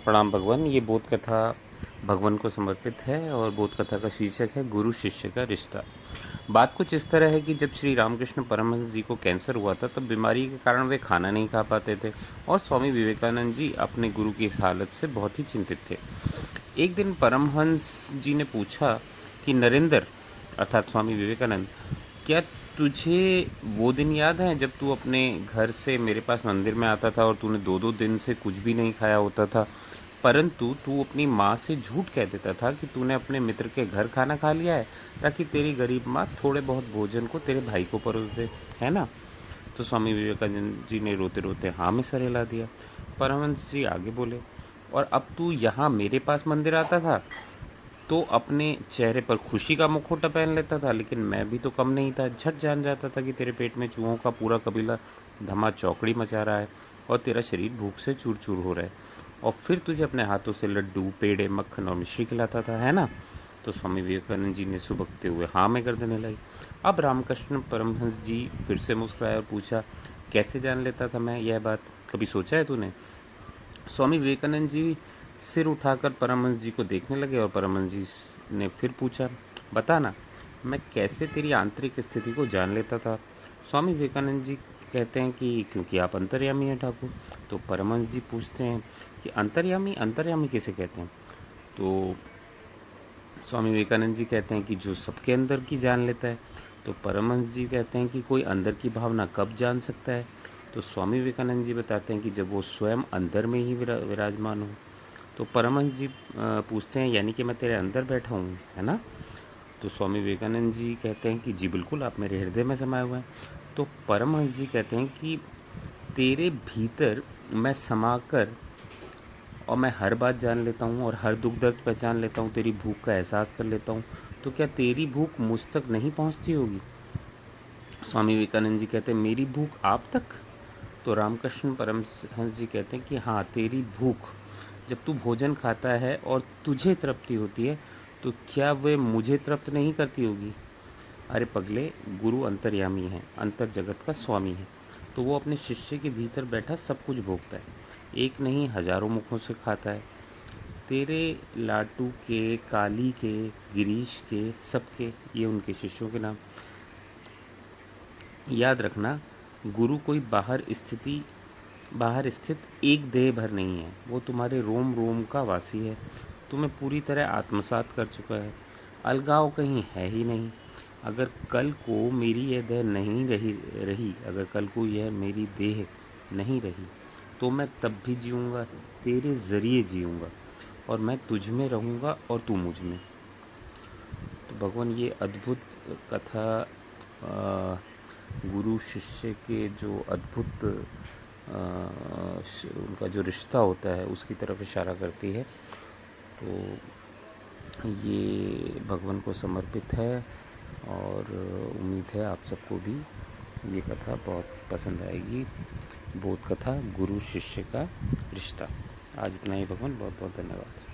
प्रणाम भगवान। ये बोध कथा भगवान को समर्पित है और बोध कथा का शीर्षक है गुरु शिष्य का रिश्ता। बात कुछ इस तरह है कि जब श्री रामकृष्ण परमहंस जी को कैंसर हुआ था तब बीमारी के कारण वे खाना नहीं खा पाते थे और स्वामी विवेकानंद जी अपने गुरु की इस हालत से बहुत ही चिंतित थे। एक दिन परमहंस जी ने पूछा कि नरेंद्र अर्थात स्वामी विवेकानंद, क्या तुझे वो दिन याद है जब तू अपने घर से मेरे पास मंदिर में आता था और तूने 2-2 दिन से कुछ भी नहीं खाया होता था, परंतु तू अपनी माँ से झूठ कह देता था कि तूने अपने मित्र के घर खाना खा लिया है ताकि तेरी गरीब माँ थोड़े बहुत भोजन को तेरे भाई को परोस दे, है ना? तो स्वामी विवेकानंद जी ने रोते रोते हाँ में सर हिला दिया। परमहंस जी आगे बोले, और अब तू यहाँ मेरे पास मंदिर आता था तो अपने चेहरे पर खुशी का मुखौटा पहन लेता था, लेकिन मैं भी तो कम नहीं था। झट जान जाता था कि तेरे पेट में चूहों का पूरा कबीला धमा चौकड़ी मचा रहा है और तेरा शरीर भूख से चूर चूर हो रहा है, और फिर तुझे अपने हाथों से लड्डू, पेड़े, मक्खन और मिश्री खिलाता था, है ना? तो स्वामी विवेकानंद जी ने सुबकते हुए हाँ में गर्दन हिलाई। अब रामकृष्ण परमहंस जी फिर से मुस्कुराए और पूछा, कैसे जान लेता था मैं यह बात? कभी सोचा है तूने? स्वामी विवेकानंद जी सिर उठाकर परमहंस जी को देखने लगे और परमहंस जी ने फिर पूछा, बता ना, मैं कैसे तेरी आंतरिक स्थिति को जान लेता था? स्वामी विवेकानंद जी कहते हैं कि क्योंकि आप अंतर्यामी हैं ठाकुर। तो परमहंस जी पूछते हैं कि अंतर्यामी, अंतर्यामी किसे कहते हैं? तो स्वामी विवेकानंद जी कहते हैं कि जो सबके अंदर की जान लेता है। तो परमहंस जी कहते हैं कि कोई अंदर की भावना कब जान सकता है? तो स्वामी विवेकानंद जी बताते हैं कि जब वो स्वयं अंदर में ही विराजमान हो। तो परमहंस जी पूछते हैं, यानी कि मैं तेरे अंदर बैठा हूँ, है ना? तो स्वामी विवेकानंद जी कहते हैं कि जी बिल्कुल, आप मेरे हृदय में समाये हुए हैं। तो परमहंस जी कहते हैं कि तेरे भीतर मैं समाकर और मैं हर बात जान लेता हूँ और हर दुख दर्द पहचान लेता हूँ, तेरी भूख का एहसास कर लेता हूँ, तो क्या तेरी भूख मुझ तक नहीं पहुँचती होगी? स्वामी विवेकानंद जी कहते हैं, मेरी भूख आप तक? तो रामकृष्ण परमहंस जी कहते हैं कि हाँ, तेरी भूख, जब तू भोजन खाता है और तुझे तृप्ति होती है, तो क्या वे मुझे तृप्त नहीं करती होगी? अरे पगले, गुरु अंतर्यामी है, अंतर जगत का स्वामी है, तो वो अपने शिष्य के भीतर बैठा सब कुछ भोगता है, एक नहीं हजारों मुखों से खाता है। तेरे लाटू के, काली के, गिरीश के, सबके, ये उनके शिष्यों के नाम। याद रखना, गुरु कोई बाहर स्थित एक देह भर नहीं है, वो तुम्हारे रोम रोम का वासी है, तुम्हें पूरी तरह आत्मसात कर चुका है, अलगाव कहीं है ही नहीं। अगर कल को मेरी यह देह नहीं रही, अगर कल को यह मेरी देह नहीं रही, तो मैं तब भी जीऊँगा, तेरे ज़रिए जीऊँगा, और मैं तुझ में रहूँगा और तू मुझ में। तो भगवान, ये अद्भुत कथा गुरु शिष्य के जो अद्भुत उनका जो रिश्ता होता है उसकी तरफ इशारा करती है। तो ये भगवान को समर्पित है और उम्मीद है आप सबको भी ये कथा बहुत पसंद आएगी। बोध कथा गुरु शिष्य का रिश्ता। आज इतना ही भगवान, बहुत बहुत धन्यवाद।